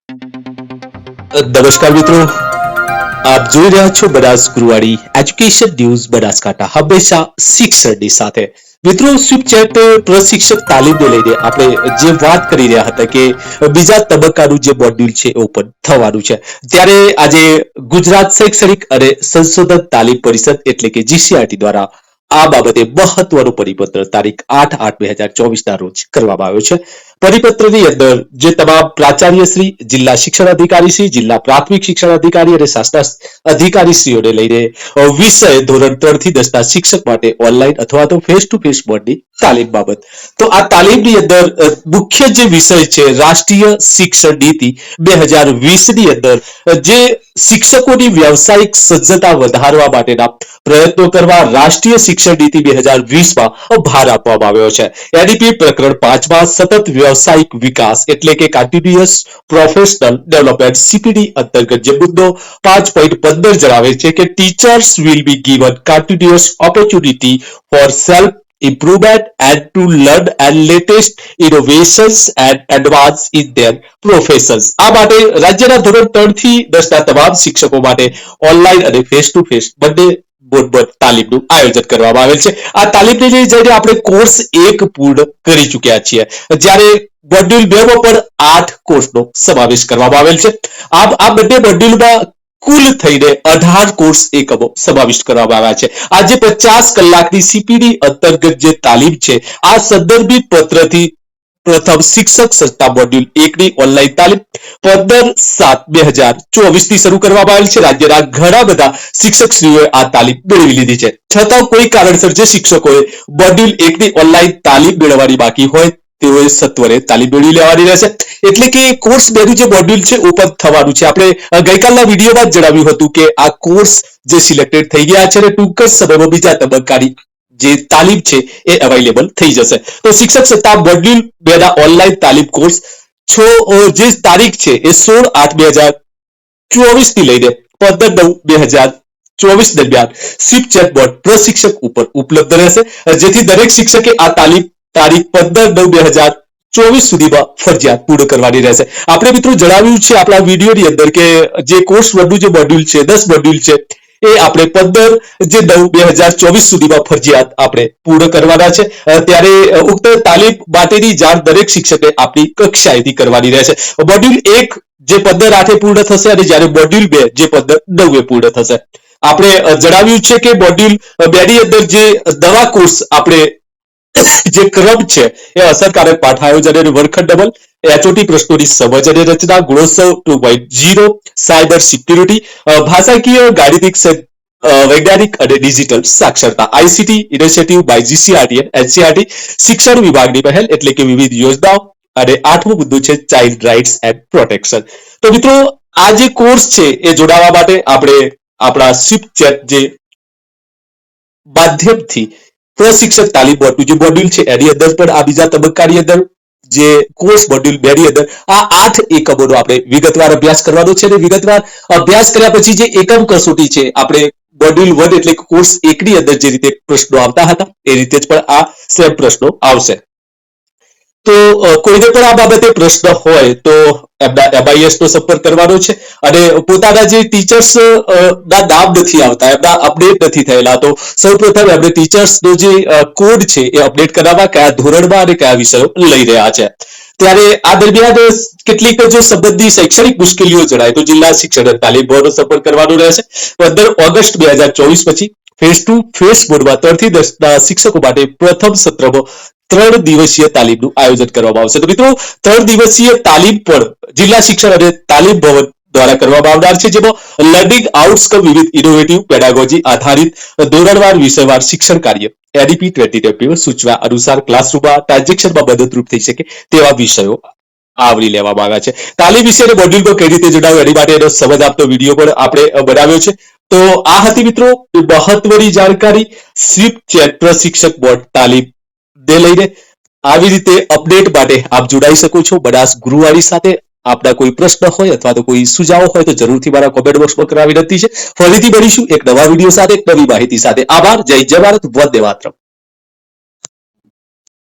નમસ્કાર મિત્રો, આપ જોઈ રહ્યા છો બનાસ ગુરુવાડી એજ્યુકેશન ન્યૂઝ બનાસકાંઠા, હંમેશા શિક્ષણની સાથે. મિત્રો, સ્વીપ ચેટ પ્રશિક્ષક તાલીમને લઈને આપણે જે વાત કરી રહ્યા હતા કે બીજા તબક્કાનું જે મોડ્યુલ છે એ ઓપન થવાનું છે, ત્યારે આજે ગુજરાત શૈક્ષણિક અને સંશોધન તાલીમ પરિષદ એટલે કે જીસીઆરટી દ્વારા આ બાબતે મહત્વનું પરિપત્ર તારીખ 8/8/2024 ના રોજ કરવામાં આવ્યો છે. પરિપત્રની અંદર જે તમામ પ્રાચાર્યશ્રી, જિલ્લા શિક્ષણ અધિકારીશ્રી, જિલ્લા પ્રાથમિક શિક્ષણ અધિકારી અને શાસન અધિકારીશ્રીઓને લઈને વિષય ધોરણ 3 થી 10 ના શિક્ષક માટે ઓનલાઈન અથવા તો ફેસ ટુ ફેસ મોડની તાલીમ બાબત. તો આ તાલીમની અંદર મુખ્ય જે વિષય છે રાષ્ટ્રીય શિક્ષણ નીતિ 2020 ની અંદર જે શિક્ષકોની વ્યવસાયિક સજ્જતા વધારવા માટેના પ્રયત્નો કરવા રાષ્ટ્રીય શિક્ષણ નીતિ 2020 માં ભાર આપવામાં આવ્યો છે. એડીપી પ્રકરણ 5 માં સતત વ્યવસાયિક વિકાસ એટલે કે કન્ટિન્યુઅસ પ્રોફેશનલ ડેવલપમેન્ટ સીપીડી અંતર્ગત જે મુદ્દો 5.15 જણાવે છે કે teachers will be given continuous opportunity four self improvement and to learn and latest innovations and advance in their professions. આ માટે રાજ્યના ધોરણ 3 થી 10 ના તમામ શિક્ષકો માટે ઓનલાઈન અને ફેસ ટુ ફેસ બંને તાલીમનું આયોજન કરવામાં આવેલ છે. આ તાલીમને લઈ જઈને આપણે કોર્સ 1 પૂર્ણ કરી ચૂક્યા છીએ, જ્યારે મોડ્યુલ 2 માં પણ 8 કોર્સનો સમાવેશ કરવામાં આવેલ છે. આ બંને મોડ્યુલમાં કુલ થઈને 18 કોર્સ એકમો સમાવિષ્ટ કરવામાં આવ્યા છે. આજે 50 કલાકની સીપીડી અંતર્ગત જે તાલીમ છે, આ સંદર્ભિત પત્રથી પ્રથમ શિક્ષક સંસ્થા મોડ્યુલ 1 ની ઓનલાઈન તાલીમ 15/7/2024 થી શરૂ કરવામાં આવેલ છે. રાજ્યના ઘણા બધા શિક્ષકશ્રીઓએ આ તાલીમ મેળવી લીધી છે. છતાં કોઈ કારણસર જે શિક્ષકોએ મોડ્યુલ 1 ની ઓનલાઈન તાલીમ મેળવવાની બાકી હોય તેઓએ સત્વરે તાલીમ મેળવી લેવાની રહેશે. એટલે કે કોર્સ 2 નું જે મોડ્યુલ છે ઓપન થવાનું છે. આપણે ગઈકાલના વિડીયોમાં જ જણાવ્યું હતું કે આ કોર્સ જે સિલેક્ટેડ થઈ ગયા છે અને ટૂંક જ સમયમાં બીજા તબક્કાની જે તાલીમ છે એ અવેલેબલ થઈ જશે. તો શિક્ષક સત્તા મોડ્યુલ 2 ના ઓનલાઈન તાલીમ કોર્સ જે તારીખ છે એ 16/8/2024 થી લઈને 15/9/2024 દરમિયાન સ્વીપ ચેટબોટ પ્રશિક્ષક ઉપર ઉપલબ્ધ રહેશે, જેથી દરેક શિક્ષકે આ તાલીમ તારીખ 15/9/2024 સુધીમાં ફરજિયાત પૂર્ણ કરવાની રહેશે. આપણે મિત્રો જણાવ્યું છે આપણા વિડીયોની અંદર કે જે કોર્સ 1 નું જે મોડ્યુલ છે 10 મોડ્યુલ છે એ આપણે 15/9/2024 સુધીમાં ફરજિયાત આપણે પૂર્ણ કરવાના છે. ત્યારે ઉક્ત તાલીમ માટેની જાણ દરેક શિક્ષકે આપણી કક્ષાએથી કરવાની રહેશે. મોડ્યુલ 1 જે 15/8 પૂર્ણ થશે અને જ્યારે મોડ્યુલ 2 જે 15/9 પૂર્ણ થશે. આપણે જણાવ્યું છે કે મોડ્યુલ 2 ની અંદર જે નવા કોર્સ આપણે જે ક્રમ છે એ અસરકારક પાઠ આયોજન અને વર્ગખંડ ડબલ, HOT પ્રશ્નોની સમજ અને રચના, ગુણોત્સવ 2.0, સાયબર સિક્યુરિટી, ભાષાકીય ગાણિતિક વૈજ્ઞાનિક અને ડિજિટલ સાક્ષરતા, આઈસીટી ઇનિશિયેટિવ બાય જીસીઆરટી અને એનસીઆરટી, શિક્ષણ વિભાગની પહેલ એટલે કે વિવિધ યોજનાઓ, અને 8મો મુદ્દો છે ચાઇલ્ડ રાઇટ્સ એન્ડ પ્રોટેક્શન. તો મિત્રો, આ જે કોર્સ છે એ જોડાવા માટે આપણે આપણા સ્વીપ ચેટ જે માધ્યમથી પ્રશિક્ષક તાલીમ બોર્ડનું જે મોડ્યુલ છે એની અંદર પણ આ બીજા તબક્કાની અંદર જે કોર્સ મોડ્યુલ 2 ની અંદર આ 8 એકમોનો આપણે વિગતવાર અભ્યાસ કરવાનો છે. અને વિગતવાર અભ્યાસ કર્યા પછી જે એકમ કસોટી છે આપણે મોડ્યુલ 1 એટલે કોર્સ 1 ની અંદર જે રીતે પ્રશ્નો આવતા હતા એ રીતે જ પણ આ સેમ પ્રશ્નો આવશે. તો કોઈને પણ આ બાબતે પ્રશ્ન હોય તો એમના MIS નો સંપર્ક કરવાનો છે. અને પોતાના જે ટીચર્સ ના નામ નથી આવતા, એમના અપડેટ નથી થયેલા, તો સૌપ્રથમ એમને ટીચર્સનો જે કોડ છે એ અપડેટ કરાવવા કયા ધોરણમાં અને કયા વિષયો લઈ રહ્યા છે. ત્યારે આ દરમિયાન કેટલીક જો સંબંધી શૈક્ષણિક મુશ્કેલીઓ જણાય તો જિલ્લા શિક્ષણ તાલીમ બોર્ડનો સંપર્ક કરવાનો રહેશે. 15 ઓગસ્ટ 2024 પછી ફેસ ટુ ફેસ મોડમાં 3 થી 10 ના શિક્ષકો માટે પ્રથમ સત્રમાં 3 દિવસીય તાલીમનું આયોજન કરવામાં આવશે. તો મિત્રો, 3 દિવસીય તાલીમ પણ જિલ્લા શિક્ષણ અને તાલીમ ભવન દ્વારા કરવામાં આવનાર છે, જેમાં લર્નિંગ આઉટકમ વિવિધ ઇનોવેટિવ પેડાગોજી આધારિત ધોરણવાર વિષયવાર શિક્ષણ કાર્ય એડીપી 2020 સૂચના અનુસાર ક્લાસરૂમમાં ટ્રાન્ઝેક્શનમાં મદદરૂપ થઈ શકે તેવા વિષયો આવરી લેવામાં આવ્યા છે. તાલીમ વિશે મોડ્યુલમાં કઈ રીતે જોડાવું એની માટે એનો સમજ આપતો વિડીયો પણ આપણે બનાવ્યો છે. તો આ હતી મિત્રો મહત્વની જાણકારી સ્વીપ ચેટ પ્રશિક્ષક બોર્ડ તાલીમ ને લઈને. આવી રીતે અપડેટ માટે આપ જોડાઈ શકો છો બનાસ ગુરુવાડી સાથે. આપના કોઈ પ્રશ્ન હોય અથવા તો કોઈ સુઝાવ હોય તો જરૂરથી મારા કોમેન્ટ બોક્સમાં કરવા વિનંતી છે. ફરીથી મળીશું એક નવા વિડીયો સાથે, એક નવી માહિતી સાથે. આભાર. જય ભારત, વંદે માતરમ.